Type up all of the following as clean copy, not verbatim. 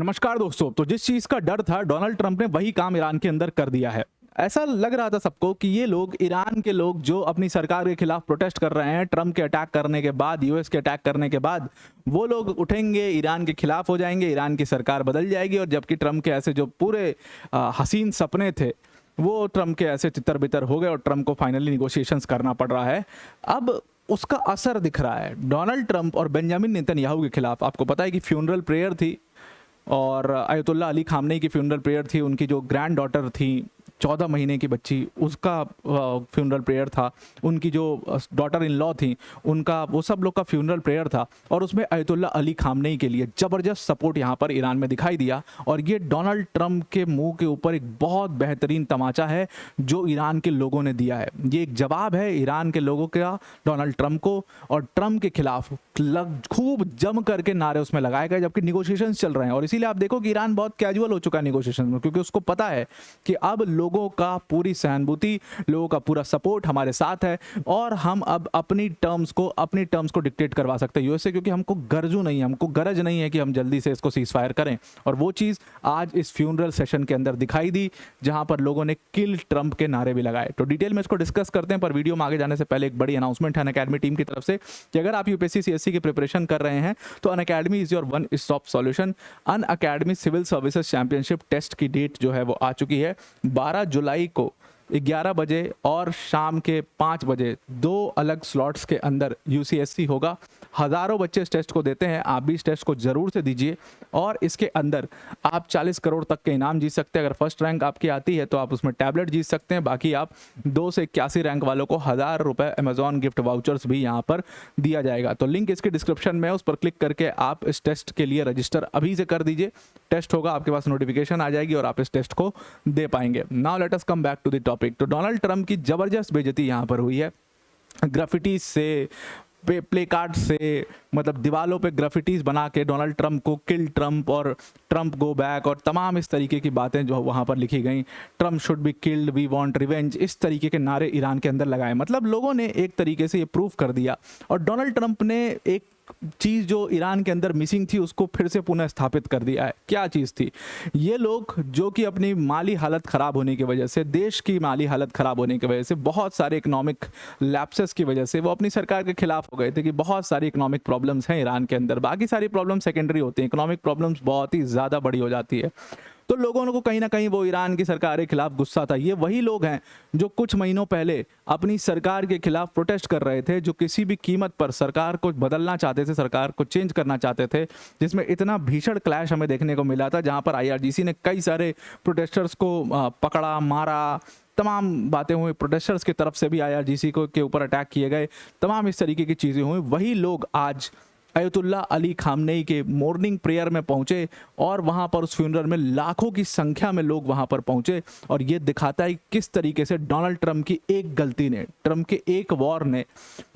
नमस्कार दोस्तों। तो जिस चीज का डर था डोनाल्ड ट्रंप ने वही काम ईरान के अंदर कर दिया है। ऐसा लग रहा था सबको कि ये लोग ईरान के लोग जो अपनी सरकार के खिलाफ प्रोटेस्ट कर रहे हैं, ट्रंप के अटैक करने के बाद, यूएस के अटैक करने के बाद वो लोग उठेंगे, ईरान के खिलाफ हो जाएंगे, ईरान की सरकार बदल जाएगी। और जबकि ट्रंप के ऐसे जो पूरे हसीन सपने थे वो ट्रंप के ऐसे तितर बितर हो गए और ट्रंप को फाइनली निगोशिएशंस करना पड़ रहा है। अब उसका असर दिख रहा है डोनाल्ड ट्रंप और बेंजामिन नेतन्याहू के खिलाफ। आपको पता है कि फ्यूनरल प्रेयर थी और अयतुल्ला अली खामनेई की फ्यूनरल प्रेयर थी। उनकी जो ग्रैंड डॉटर थी 14 महीने की बच्ची, उसका फ्यूनरल प्रेयर था। उनकी जो डॉटर इन लॉ थी उनका, वो सब लोग का फ्यूनरल प्रेयर था। और उसमें अयतुल्ला अली खामनेई के लिए ज़बरदस्त सपोर्ट यहाँ पर ईरान में दिखाई दिया। और ये डोनाल्ड ट्रंप के मुंह के ऊपर एक बहुत बेहतरीन तमाचा है जो ईरान के लोगों ने दिया है। ये एक जवाब है ईरान के लोगों का डोनाल्ड ट्रंप को। और ट्रंप के खिलाफ खूब जम करके नारे उसमें लगाए गए, जबकि निगोशिएशंस चल रहे हैं। और इसीलिए आप देखो कि ईरान बहुत कैजुअल हो चुका है निगोशिएशन में, क्योंकि उसको पता है कि अब लोगों का पूरी सहानुभूति, लोगों का पूरा सपोर्ट हमारे साथ है और हम अब अपनी टर्म्स को डिक्टेट करवा सकते हैं यूएस से, क्योंकि हमको गरज नहीं है कि हम जल्दी से इसको सीज फायर करें। और वो चीज़ आज इस फ्यूनरल सेशन के अंदर दिखाई दी, जहां पर लोगों ने किल ट्रंप के नारे भी लगाए। तो डिटेल में इसको डिस्कस करते हैं, पर वीडियो में आगे जाने से पहले एक बड़ी अनाउंसमेंट है अनअकैडमी टीम की तरफ से कि अगर आप यूपीएससी सीएससी की प्रिपरेशन कर रहे हैं तो Unacademy is your one stop solution. Unacademy civil services championship test की डेट जो है वो आ चुकी है। 12 जुलाई को 11 बजे और शाम के 5 बजे 2 अलग स्लॉट्स के अंदर यूसीएससी होगा। हज़ारों बच्चे इस टेस्ट को देते हैं, आप भी इस टेस्ट को ज़रूर से दीजिए। और इसके अंदर आप 40 करोड़ तक के इनाम जीत सकते हैं। अगर फर्स्ट रैंक आपकी आती है तो आप उसमें टैबलेट जीत सकते हैं। बाकी आप 2 से 81 रैंक वालों को 1000 रुपये अमेजॉन गिफ्ट वाउचर्स भी यहाँ पर दिया जाएगा। तो लिंक इसके डिस्क्रिप्शन में है, उस पर क्लिक करके आप इस टेस्ट के लिए रजिस्टर अभी से कर दीजिए। टेस्ट होगा, आपके पास नोटिफिकेशन आ जाएगी और आप इस टेस्ट को दे पाएंगे। Now let us come back to the topic. तो डोनाल्ड ट्रंप की ज़बरदस्त बेइज्जती यहाँ पर हुई है। ग्राफिटीज से, प्ले कार्ड से, मतलब दीवालों पे ग्राफिटीज बना के डोनाल्ड ट्रंप को किल ट्रंप और ट्रंप गो बैक और तमाम इस तरीके की बातें जो वहाँ पर लिखी गई। Trump should be killed, we want revenge, इस तरीके के नारे ईरान के अंदर लगाए। मतलब लोगों ने एक तरीके से ये प्रूव कर दिया। और डोनाल्ड ट्रंप ने एक चीज़ जो ईरान के अंदर मिसिंग थी उसको फिर से पुनः स्थापित कर दिया है। क्या चीज़ थी? ये लोग जो कि अपनी माली हालत ख़राब होने की वजह से, देश की माली हालत ख़राब होने की वजह से, बहुत सारे इकोनॉमिक लैप्सेस की वजह से वो अपनी सरकार के खिलाफ हो गए थे कि बहुत सारी इकोनॉमिक प्रॉब्लम्स हैं ईरान के अंदर। बाकी सारी प्रॉब्लम सेकेंडरी होती हैं, इकोनॉमिक प्रॉब्लम्स बहुत ही ज़्यादा बड़ी हो जाती है। तो लोगों को कहीं ना कहीं वो ईरान की सरकार के खिलाफ गुस्सा था। ये वही लोग हैं जो कुछ महीनों पहले अपनी सरकार के खिलाफ प्रोटेस्ट कर रहे थे, जो किसी भी कीमत पर सरकार को बदलना चाहते थे, सरकार को चेंज करना चाहते थे, जिसमें इतना भीषण क्लैश हमें देखने को मिला था, जहां पर आईआरजीसी ने कई सारे प्रोटेस्टर्स को पकड़ा, मारा, तमाम बातें हुई। प्रोटेस्टर्स की तरफ से भी आईआरजीसी को के ऊपर अटैक किए गए, तमाम इस तरीके की चीज़ें हुई। वही लोग आज अयतुल्ला अली खामनेई के मॉर्निंग प्रेयर में पहुंचे और वहां पर उस फ्यूनरल में लाखों की संख्या में लोग वहां पर पहुंचे। और ये दिखाता है किस तरीके से डोनाल्ड ट्रंप की एक गलती ने, ट्रंप के एक वॉर ने,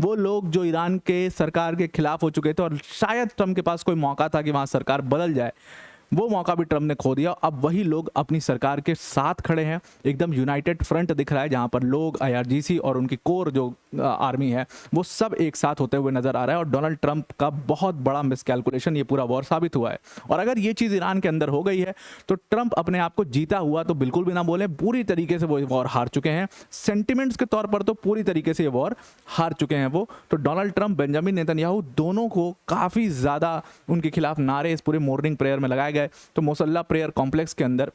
वो लोग जो ईरान के सरकार के खिलाफ हो चुके थे और शायद ट्रंप के पास कोई मौका था कि वहां सरकार बदल जाए, वो मौका भी ट्रंप ने खो दिया। अब वही लोग अपनी सरकार के साथ खड़े हैं। एकदम यूनाइटेड फ्रंट दिख रहा है, जहां पर लोग, आईआरजीसी और उनकी कोर जो आर्मी है वो सब एक साथ होते हुए नजर आ रहा है। और डोनाल्ड ट्रंप का बहुत बड़ा मिसकैलकुलेशन ये पूरा वॉर साबित हुआ है। और अगर ये चीज़ ईरान के अंदर हो गई है तो ट्रंप अपने आप को जीता हुआ तो बिल्कुल भी ना बोले, पूरी तरीके से वो वॉर हार चुके हैं। सेंटिमेंट्स के तौर पर तो पूरी तरीके से ये वॉर हार चुके हैं वो। तो डोनाल्ड ट्रंप, बेंजामिन नेतन्याहू, दोनों को काफ़ी ज़्यादा उनके खिलाफ नारे इस पूरे मॉर्निंग प्रेयर में लगाए गए। तो मुसल्ला प्रेयर कॉम्प्लेक्स के अंदर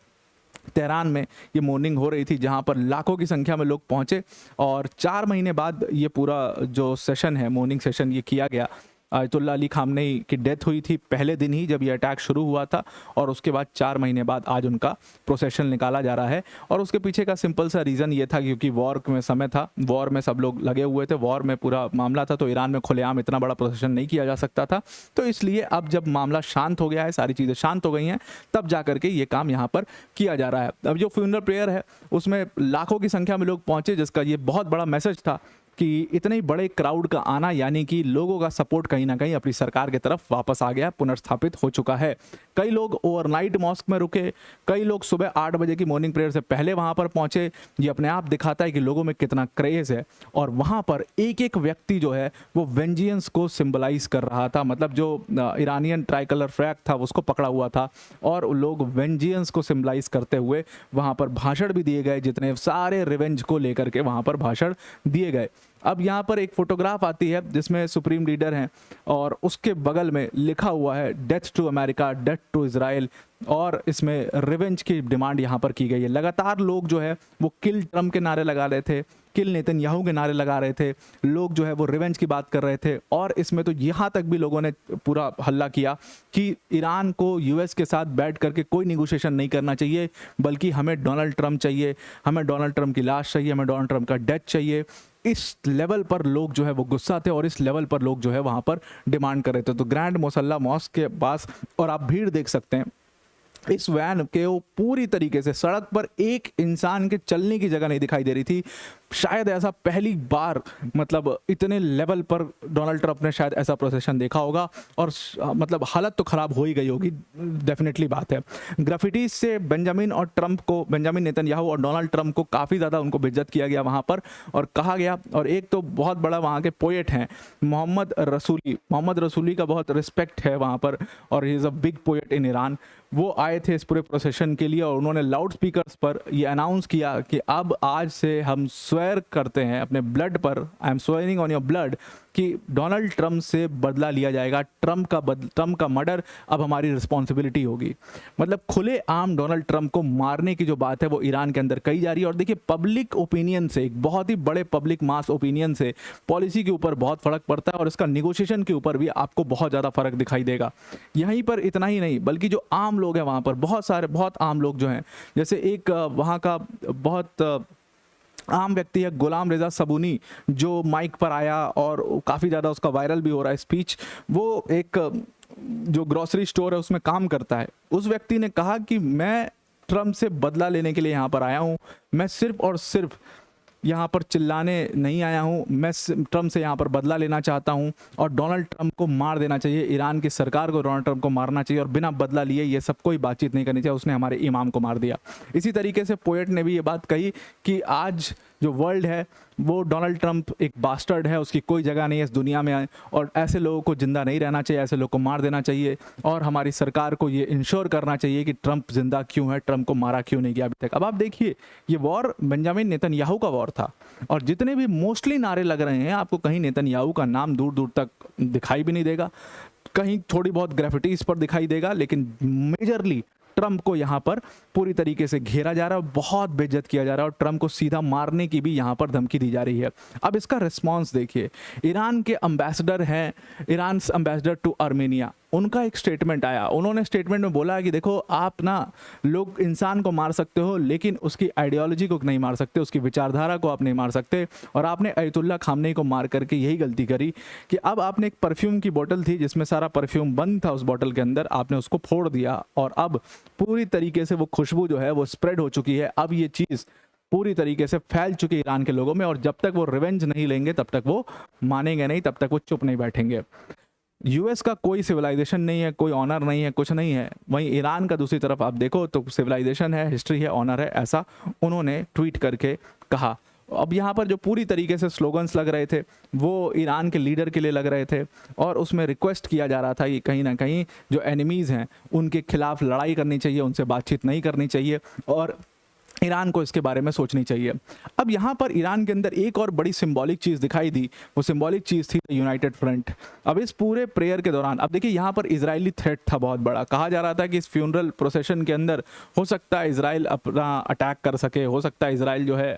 तेहरान में ये मॉर्निंग हो रही थी, जहां पर लाखों की संख्या में लोग पहुंचे। और 4 महीने बाद ये पूरा जो सेशन है, मॉर्निंग सेशन, ये किया गया। अयतुल्ला अली खामनेई की डेथ हुई थी पहले दिन ही जब ये अटैक शुरू हुआ था, और उसके बाद 4 महीने बाद आज उनका प्रोसेशन निकाला जा रहा है। और उसके पीछे का सिंपल सा रीज़न ये था क्योंकि वॉर में समय था, वॉर में सब लोग लगे हुए थे, वॉर में पूरा मामला था, तो ईरान में खुलेआम इतना बड़ा प्रोसेशन नहीं किया जा सकता था। तो इसलिए अब जब मामला शांत हो गया है, सारी चीज़ें शांत हो गई हैं, तब जा करके ये काम यहाँ पर किया जा रहा है। अब जो फ्यूनरल प्रेयर है उसमें लाखों की संख्या में लोग पहुँचे, जिसका ये बहुत बड़ा मैसेज था कि इतने बड़े क्राउड का आना यानी कि लोगों का सपोर्ट कहीं ना कहीं अपनी सरकार की तरफ वापस आ गया, पुनर्स्थापित हो चुका है। कई लोग ओवरनाइट मॉस्क में रुके, कई लोग सुबह 8 बजे की मॉर्निंग प्रेयर से पहले वहां पर पहुंचे। ये अपने आप दिखाता है कि लोगों में कितना क्रेज है। और वहां पर एक एक व्यक्ति जो है वो वेंजियंस को सिंबलाइज कर रहा था, मतलब जो ईरानियन ट्राई कलर फ्लैग था उसको पकड़ा हुआ था और लोग वेंजियंस को सिंबलाइज करते हुए वहां पर भाषण भी दिए गए, जितने सारे रिवेंज को लेकर के वहां पर भाषण दिए गए। अब यहाँ पर एक फोटोग्राफ आती है जिसमें सुप्रीम लीडर हैं और उसके बगल में लिखा हुआ है death to America, death to Israel, और इसमें रिवेंज की डिमांड यहाँ पर की गई है। लगातार लोग जो है वो किल ट्रम्प के नारे लगा रहे थे, किल नेतन्याहू के नारे लगा रहे थे, लोग जो है वो रिवेंज की बात कर रहे थे। और इसमें तो यहाँ तक भी लोगों ने पूरा हल्ला किया कि ईरान को यूएस के साथ बैठ करके कोई निगोशिएशन नहीं करना चाहिए, बल्कि हमें डोनाल्ड ट्रम्प चाहिए, हमें डोनाल्ड ट्रम्प की लाश चाहिए, हमें डोनाल्ड ट्रम्प का डेथ चाहिए। इस लेवल पर लोग जो है वो गुस्सा थे और इस लेवल पर लोग जो है वहाँ पर डिमांड कर रहे थे। तो ग्रैंड मुसल्ला मॉस्क के पास, और आप भीड़ देख सकते हैं, इस वैन के वो पूरी तरीके से सड़क पर एक इंसान के चलने की जगह नहीं दिखाई दे रही थी। शायद ऐसा पहली बार, मतलब इतने लेवल पर डोनाल्ड ट्रंप ने शायद ऐसा प्रोसेशन देखा होगा। और मतलब हालत तो ख़राब हो ही गई होगी, डेफिनेटली बात है। ग्राफिटीज से बेंजामिन नेतन्याहू और डोनाल्ड ट्रंप को काफ़ी ज़्यादा उनको बेइज्जत किया गया वहाँ पर, और कहा गया। और एक तो बहुत बड़ा वहाँ के पोएट हैं मोहम्मद रसूली का बहुत रिस्पेक्ट है वहाँ पर, और he is a big poet in Iran. वो आए थे इस पूरे प्रोसेशन के लिए और उन्होंने लाउड स्पीकर्स पर ये अनाउंस किया कि अब आज से हम स्वेयर करते हैं अपने ब्लड पर, I am swearing on your blood, कि डोनाल्ड ट्रंप से बदला लिया जाएगा। ट्रंप का मर्डर अब हमारी रिस्पॉन्सिबिलिटी होगी। मतलब खुले आम डोनाल्ड ट्रंप को मारने की जो बात है वो ईरान के अंदर कही जा रही है। और देखिए, पब्लिक ओपिनियन से, एक बहुत ही बड़े पब्लिक मास ओपिनियन से पॉलिसी के ऊपर बहुत फ़र्क पड़ता है, और इसका निगोशिएशन के ऊपर भी आपको बहुत ज़्यादा फ़र्क दिखाई देगा। यहीं पर इतना ही नहीं, बल्कि जो आम लोग हैं वहाँ पर, बहुत आम लोग जो हैं, जैसे एक वहाँ का बहुत आम व्यक्ति है गुलाम रेजा सबूनी, जो माइक पर आया और काफ़ी ज़्यादा उसका वायरल भी हो रहा है स्पीच। वो एक जो ग्रोसरी स्टोर है उसमें काम करता है। उस व्यक्ति ने कहा कि मैं ट्रंप से बदला लेने के लिए यहाँ पर आया हूँ, मैं सिर्फ और सिर्फ यहाँ पर चिल्लाने नहीं आया हूँ, मैं ट्रंप से यहाँ पर बदला लेना चाहता हूँ और डोनाल्ड ट्रंप को मार देना चाहिए, ईरान की सरकार को डोनाल्ड ट्रंप को मारना चाहिए और बिना बदला लिए ये सब कोई बातचीत नहीं करनी चाहिए। उसने हमारे इमाम को मार दिया। इसी तरीके से पोएट ने भी ये बात कही कि आज जो वर्ल्ड है वो डोनाल्ड ट्रंप एक बास्टर्ड है, उसकी कोई जगह नहीं है इस दुनिया में, और ऐसे लोगों को जिंदा नहीं रहना चाहिए, ऐसे लोगों को मार देना चाहिए। और हमारी सरकार को ये इंश्योर करना चाहिए कि ट्रंप जिंदा क्यों है, ट्रंप को मारा क्यों नहीं गया अभी तक। अब आप देखिए, ये वॉर बेंजामिन नेतन्याहू का वॉर था, और जितने भी मोस्टली नारे लग रहे हैं आपको कहीं नेतन्याहू का नाम दूर दूर तक दिखाई भी नहीं देगा, कहीं थोड़ी बहुत ग्राफिटीज पर दिखाई देगा, लेकिन मेजरली ट्रंप को यहाँ पर पूरी तरीके से घेरा जा रहा है, बहुत बेइज्जत किया जा रहा है, और ट्रंप को सीधा मारने की भी यहाँ पर धमकी दी जा रही है। अब इसका रिस्पांस देखिए, ईरान के एम्बेसडर हैं, ईरान एम्बेसडर टू आर्मेनिया, उनका एक स्टेटमेंट आया। उन्होंने स्टेटमेंट में बोला कि देखो, आप ना लोग इंसान को मार सकते हो लेकिन उसकी आइडियोलॉजी को नहीं मार सकते, उसकी विचारधारा को आप नहीं मार सकते। और आपने अयतुल्ला खामनेई को मार करके यही गलती करी कि अब आपने एक परफ्यूम की बोतल थी जिसमें सारा परफ्यूम बंद था उस बोतल के अंदर, आपने उसको फोड़ दिया और अब पूरी तरीके से वो खुशबू जो है वो स्प्रेड हो चुकी है। अब ये चीज़ पूरी तरीके से फैल चुकी है ईरान के लोगों में, और जब तक वो रिवेंज नहीं लेंगे तब तक वो मानेंगे नहीं, तब तक वो चुप नहीं बैठेंगे। यूएस का कोई सिविलाइजेशन नहीं है, कोई ऑनर नहीं है, कुछ नहीं है। वहीं ईरान का दूसरी तरफ आप देखो तो सिविलाइजेशन है, हिस्ट्री है, ऑनर है, ऐसा उन्होंने ट्वीट करके कहा। अब यहाँ पर जो पूरी तरीके से स्लोगन्स लग रहे थे वो ईरान के लीडर के लिए लग रहे थे, और उसमें रिक्वेस्ट किया जा रहा था कि कहीं ना कहीं जो एनिमीज़ हैं उनके खिलाफ लड़ाई करनी चाहिए, उनसे बातचीत नहीं करनी चाहिए, और ईरान को इसके बारे में सोचनी चाहिए। अब यहाँ पर ईरान के अंदर एक और बड़ी सिंबॉलिक चीज़ दिखाई दी, वो सिंबॉलिक चीज़ थी यूनाइटेड फ्रंट। अब इस पूरे प्रेयर के दौरान अब देखिए, यहाँ पर इजरायली थ्रेट था बहुत बड़ा। कहा जा रहा था कि इस फ्यूनरल प्रोसेशन के अंदर हो सकता है इजराइल अपना अटैक कर सके, हो सकता है इजराइल जो है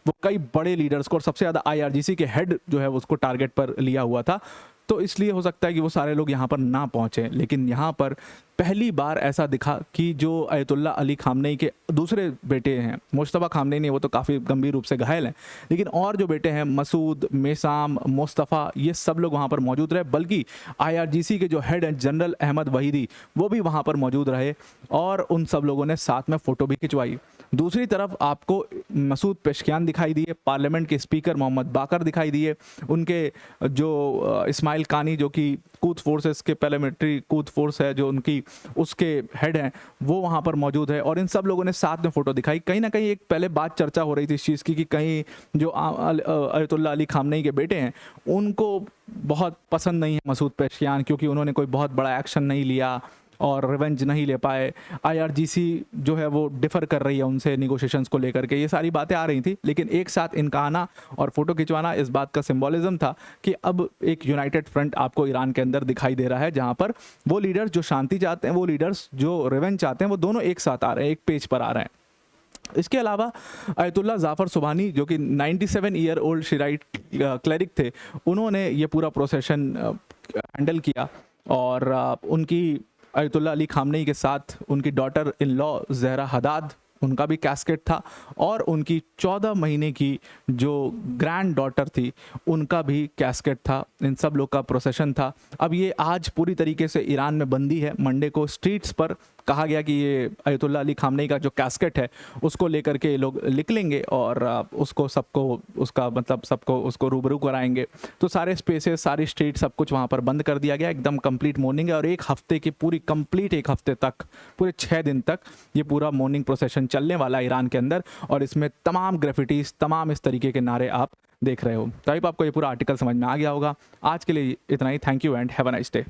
वो कई बड़े लीडर्स को, और सबसे ज़्यादा IRGC के हेड जो है उसको टारगेट पर लिया हुआ था। तो इसलिए हो सकता है कि वो सारे लोग यहाँ पर ना पहुँचें। लेकिन यहाँ पर पहली बार ऐसा दिखा कि जो अयतुल्ला अली खामनेई के दूसरे बेटे हैं, मुश्तबा खामनेई नहीं, वो तो काफ़ी गंभीर रूप से घायल हैं, लेकिन और जो बेटे हैं मसूद, मेसाम, मुस्तफ़ा, ये सब लोग वहाँ पर मौजूद रहे। बल्कि IRGC के जो हेड हैं जनरल अहमद वहीदी, वो भी वहाँ पर मौजूद रहे और उन सब लोगों ने साथ में फ़ोटो भी खिंचवाई। दूसरी तरफ आपको मसूद पेशकियान दिखाई दिए, पार्लियामेंट के स्पीकर मोहम्मद बाकर दिखाई दिए, उनके जो इस्माइल कानी जो कि कूद फोर्सेस के पैरामिलिट्री कूद फोर्स है जो उनकी, उसके हेड हैं, वो वहाँ पर मौजूद है और इन सब लोगों ने साथ में फ़ोटो दिखाई। कहीं ना कहीं एक पहले बात चर्चा हो रही थी इस चीज़ की कि कहीं जो अयतुल्ला अली खामनेई के बेटे हैं उनको बहुत पसंद नहीं है मसूद पेशकियान, क्योंकि उन्होंने कोई बहुत बड़ा एक्शन नहीं लिया और रिवेंज नहीं ले पाए। IRGC जो है वो डिफ़र कर रही है उनसे निगोशिएशंस को लेकर के, ये सारी बातें आ रही थी। लेकिन एक साथ इनका आना और फ़ोटो खिंचवाना इस बात का सिंबॉलिज्म था कि अब एक यूनाइटेड फ्रंट आपको ईरान के अंदर दिखाई दे रहा है, जहाँ पर वो लीडर्स जो शांति चाहते हैं, वो लीडर्स जो रिवेंज चाहते हैं, वो दोनों एक साथ आ रहे हैं, एक पेज पर आ रहे हैं। इसके अलावा अयतुल्ला जाफ़र सुबहानी जो कि 97 ईयर ओल्ड शिराइट क्लरिक थे, उन्होंने ये पूरा प्रोसेशन हैंडल किया और उनकी अयतुल्ला अली खामनेई के साथ उनकी डॉटर इन लॉ ज़हरा हदाद, उनका भी कैस्केट था और उनकी 14 महीने की जो ग्रैंड डॉटर थी उनका भी कैस्केट था। इन सब लोग का प्रोसेशन था। अब ये आज पूरी तरीके से ईरान में बंदी है। मंडे को स्ट्रीट्स पर कहा गया कि ये अयतुल्ला अली खामनेई का जो कैस्केट है उसको लेकर के लोग निकलेंगे और उसको सबको उसका मतलब सबको उसको रूबरू कराएंगे। तो सारे स्पेसेस, सारी स्ट्रीट, सब कुछ वहाँ पर बंद कर दिया गया। एकदम कंप्लीट मॉर्निंग है और एक हफ्ते की पूरी कंप्लीट, एक हफ्ते तक, पूरे 6 दिन तक ये पूरा मॉर्निंग प्रोसेशन चलने वाला है ईरान के अंदर और इसमें तमाम ग्राफिटीज, तमाम इस तरीके के नारे आप देख रहे हो। तो आई होप आपको ये पूरा आर्टिकल समझ में आ गया होगा। आज के लिए इतना ही। Thank you and have a nice day.